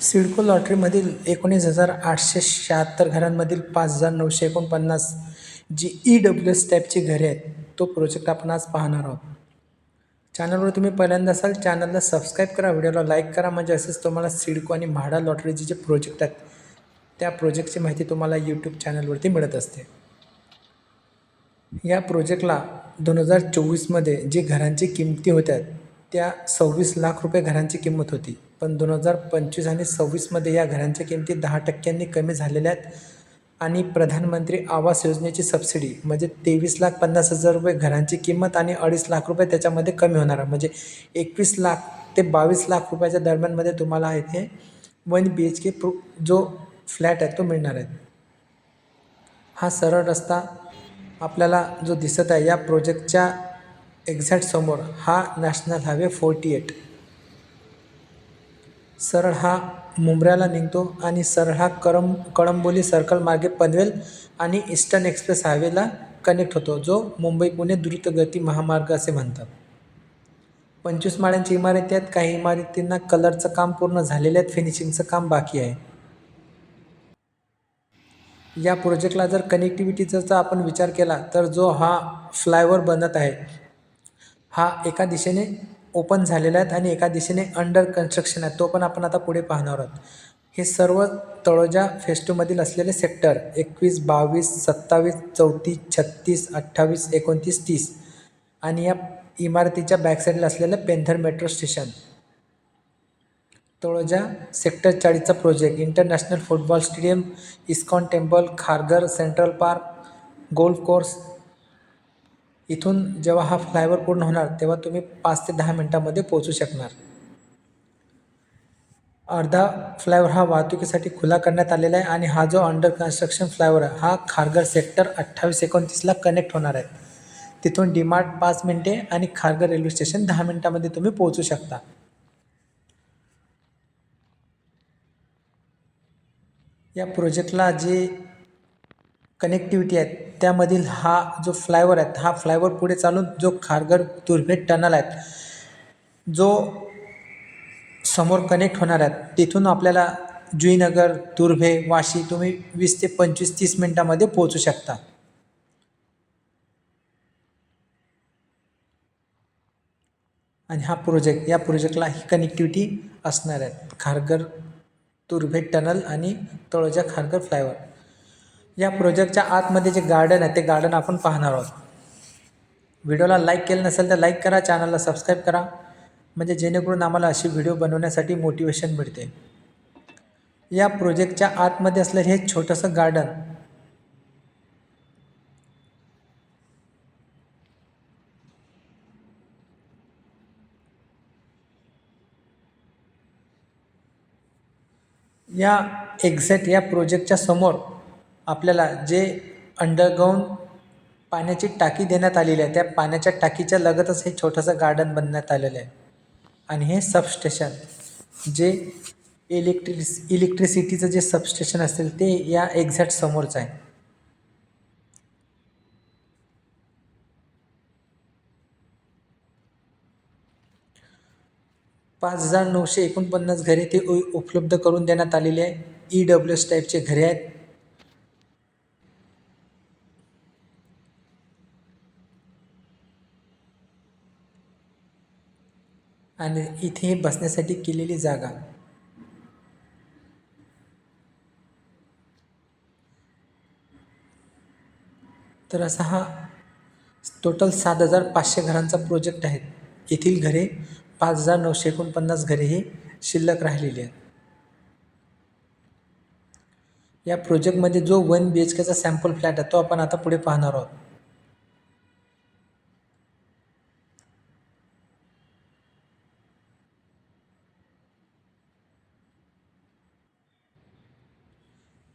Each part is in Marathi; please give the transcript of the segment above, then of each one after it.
सिडको लॉटरीमधील 19,876 घरांमधील 5,949 जी EWS टाईपची घरे आहेत, तो प्रोजेक्ट आपण आज पाहणार आहोत. चॅनलवर तुम्ही पहिल्यांदा असाल, चॅनलला सबस्क्राईब करा, व्हिडिओला लाईक करा, म्हणजे असेच तुम्हाला सिडको आणि म्हाडा लॉटरीचे जे प्रोजेक्ट आहेत त्या प्रोजेक्टची माहिती तुम्हाला यूट्यूब चॅनलवरती मिळत असते. या प्रोजेक्टला 2024मध्ये जे घरांची किमती होत्या त्या 26 लाख रुपये घरांची किंमत होती, पण 2025 आणि 26मध्ये या घरांच्या किमती 10% कमी झालेल्या आहेत आणि प्रधानमंत्री आवास योजनेची सबसिडी म्हणजे 23,50,000 रुपये घरांची किंमत आणि 2.5 लाख रुपये त्याच्यामध्ये कमी होणार आहे, म्हणजे 21 लाख ते 22 लाख रुपयाच्या दरम्यानमध्ये तुम्हाला इथे 1 BHK जो फ्लॅट आहे तो मिळणार आहे. हा सरळ रस्ता आपल्याला जो दिसत आहे या प्रोजेक्टच्या एक्झॅक्ट समोर हा नॅशनल हायवे 48 सरळ हा मुंब्र्याला निघतो आणि सरळ हा कळंबोली सर्कल मार्गे पनवेल आणि ईस्टर्न एक्सप्रेस हायवेला कनेक्ट होतो, जो मुंबई पुणे द्रुतगती महामार्ग असे म्हणतात. 25 माळ्यांची इमारती आहेत. काही इमारतींना कलरचं काम पूर्ण झालेलं आहे, फिनिशिंगचं काम बाकी आहे. या प्रोजेक्टला जर कनेक्टिव्हिटीचा आपण विचार केला तर जो हा फ्लायओव्हर बनत आहे हा एका दिशेने ओपन झालेला आहे आणि एका दिशेने अंडर कन्स्ट्रक्शन आहे, तो पण आपण आता पुढे पाहणार आहोत. हे सर्व तळोजा फेज 2 मधील असलेले सेक्टर 21, 22, 27, 34, 36, 28, 29, 30 आणि या इमारतीच्या बॅकसाईडला असलेलं Pendhar metro station, Taloja sector 40चा project, international football stadium, ISKCON temple, Kharghar, central park, golf course. इथून जेव्हा हा फ्लायओव्हर पूर्ण होणार तेव्हा तुम्ही 5 ते 10 मिनिटांमध्ये पोहोचू शकणार. अर्धा फ्लायओव्हर हा वाहतुकीसाठी खुला करण्यात आलेला आहे आणि हा जो अंडर कन्स्ट्रक्शन फ्लायओव्हर आहे हा खारघर सेक्टर 28-29ला कनेक्ट होणार आहे. तिथून डीमार्ट 5 मिनिटे आणि खारघर रेल्वे स्टेशन 10 मिनिटांमध्ये तुम्ही पोहोचू शकता. या प्रोजेक्टला जे कनेक्टिव्हिटी आहे त्यामधील हा जो फ्लायओव्हर आहे हा फ्लायओव्हर पुढे चालून जो खारघर तुर्भे टनल आहे जो समोर कनेक्ट होणार आहेत, तिथून आपल्याला जुईनगर, तुर्भे, वाशी तुम्ही 20 ते 25-30 मिनिटांमध्ये पोहोचू शकता. आणि हा प्रोजेक्ट या प्रोजेक्टला ही कनेक्टिव्हिटी असणार आहे, खारघर तुर्भे टनल आणि तळोजा खारघर फ्लायओव्हर. या प्रोजेक्टच्या आतमध्ये जे गार्डन आहे ते गार्डन आपण पाहणार आहोत. व्हिडिओला लाईक केलं नसेल तर लाईक करा, चॅनलला सबस्क्राईब करा, म्हणजे जेणेकरून आम्हाला अशी व्हिडिओ बनवण्यासाठी मोटिवेशन मिळते. या प्रोजेक्टच्या आतमध्ये असलेलं हे छोटंसं गार्डन या एक्झॅक्ट या प्रोजेक्टच्या समोर आपल्याला जे अंडरग्राऊंड पाण्याची टाकी देण्यात आलेली आहे त्या पाण्याच्या टाकीच्या लगतच हे छोटंसं गार्डन बनवण्यात आलेलं आहे. आणि हे सबस्टेशन जे इलेक्ट्रिसिटीचं जे सबस्टेशन असेल ते या एक्झॅक्ट समोरचं आहे. $5,949 घरे ते उपलब्ध करून देण्यात आलेली आहे. EWS टाईपचे घरे आहेत. आणि इथे बसण्यासाठी केलेली जागा. तर असा हा टोटल 7,500 घरांचा प्रोजेक्ट आहे. येथील घरे 5,949 घरे ही शिल्लक राहिलेली आहेत. या प्रोजेक्टमध्ये जो 1 BHKचा सॅम्पल फ्लॅट आहे तो आपण आता पुढे पाहणार आहोत.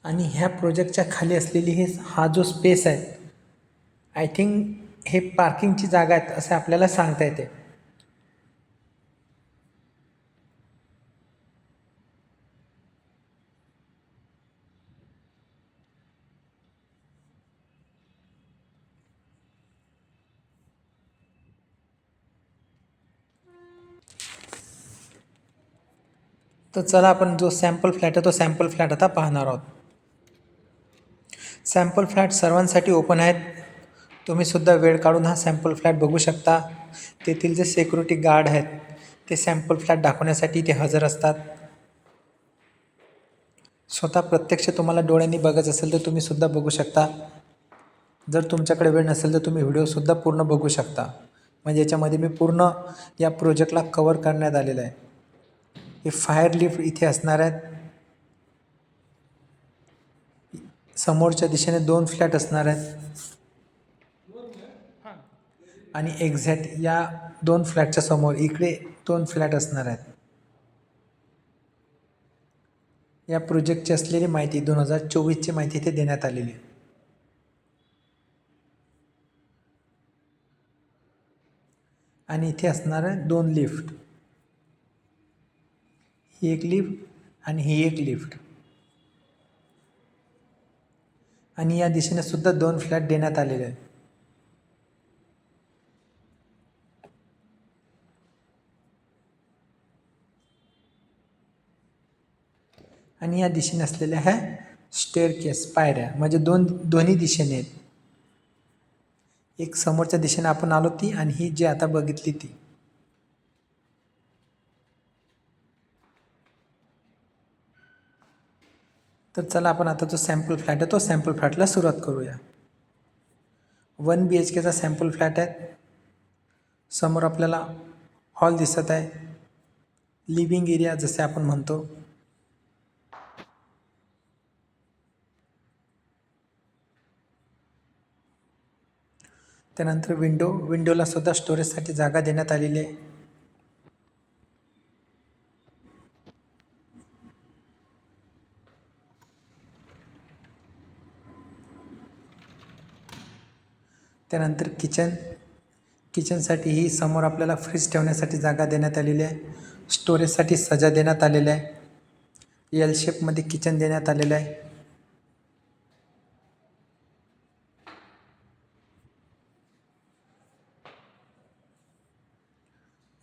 आणि ह्या प्रोजेक्टच्या खाली असलेली हा जो स्पेस आहे, आय थिंक हे पार्किंगची जागा आहेत असं आपल्याला सांगता येते. तर चला आपण जो सॅम्पल फ्लॅट आहे तो सॅम्पल फ्लॅट आता पाहणार आहोत. सॅम्पल फ्लॅट सर्वांसाठी ओपन आहेत. तुम्हीसुद्धा वेळ काढून हा सॅम्पल फ्लॅट बघू शकता. तेथील जे सिक्युरिटी गार्ड आहेत ते सॅम्पल फ्लॅट दाखवण्यासाठी इथे हजर असतात. स्वतः प्रत्यक्ष तुम्हाला डोळ्यांनी बघायचं असेल तर तुम्हीसुद्धा बघू शकता. जर तुमच्याकडे वेळ नसेल तर तुम्ही व्हिडिओसुद्धा पूर्ण बघू शकता. म्हणजे याच्यामध्ये मी पूर्ण या प्रोजेक्टला कवर करण्यात आलेलं आहे. हे फायर लिफ्ट इथे असणार आहेत. समोरच्या दिशेने 2 फ्लॅट असणार आहेत आणि एक्झॅक्ट या 2 फ्लॅटच्या समोर इकडे 2 फ्लॅट असणार आहेत. या प्रोजेक्टची असलेली माहिती 2024ची माहिती इथे देण्यात आलेली आहे. आणि इथे असणार आहे 2 लिफ्ट, ही एक लिफ्ट आणि ही एक लिफ्ट. आणि या दिशेने सुद्धा 2 फ्लॅट देण्यात आलेले आहेत. आणि या दिशेने असलेल्या ह्या स्टेअरकेस पायऱ्या म्हणजे दोन्ही दिशेने आहेत. एक समोरच्या दिशेने आपण आलो ती आणि ही जी आता बघितली ती. तर चला आपण आता जो सॅम्पल फ्लॅट आहे तो सॅम्पल फ्लॅटला सुरुवात करूया. 1 BHKचा सॅम्पल फ्लॅट आहे. समोर आपल्याला हॉल दिसत आहे, लिव्हिंग एरिया जसे आपण म्हणतो. त्यानंतर विंडोला सुद्धा स्टोरेजसाठी जागा देण्यात आलेली आहे. त्यानंतर किचनसाठी ही समोर आपल्याला फ्रीज ठेवण्यासाठी जागा देण्यात आलेली आहे. स्टोरेजसाठी सजा देण्यात आलेल्या आहे. एल शेपमध्ये किचन देण्यात आलेलं आहे.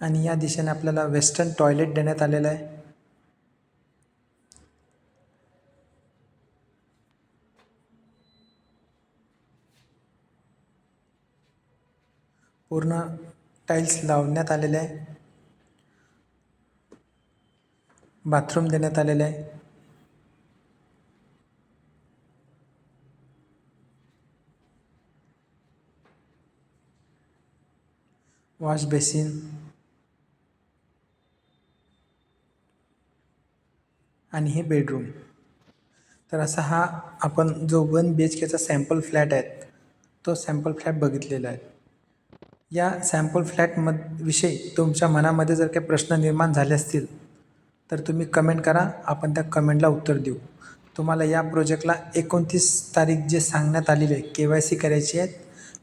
आणि या दिशेने आपल्याला वेस्टर्न टॉयलेट देण्यात आलेलं आहे. पूर्ण टाईल्स लावण्यात आलेले आहे. बाथरूम देण्यात आलेलं आहे. वॉश बेसिन आणि हे बेडरूम. तर असा हा आपण जो 1 BHKचा सॅम्पल फ्लॅट आहे तो सॅम्पल फ्लॅट बघितलेला आहे. या सॅम्पल फ्लॅटविषयी तुमच्या मनामध्ये जर काही प्रश्न निर्माण झाले असतील तर तुम्ही कमेंट करा, आपण त्या कमेंटला उत्तर देऊ. तुम्हाला या प्रोजेक्टला 29 तारीख जे सांगण्यात आलेली आहे KYC करायची आहे.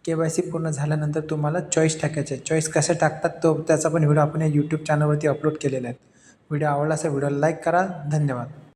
KYC पूर्ण झाल्यानंतर तुम्हाला चॉईस टाकायचे आहे. चॉईस कसे टाकतात त्याचा पण व्हिडिओ आपण या यूट्यूब चॅनलवरती अपलोड केलेला आहे. व्हिडिओ आवडला असेल व्हिडिओला लाईक करा. धन्यवाद.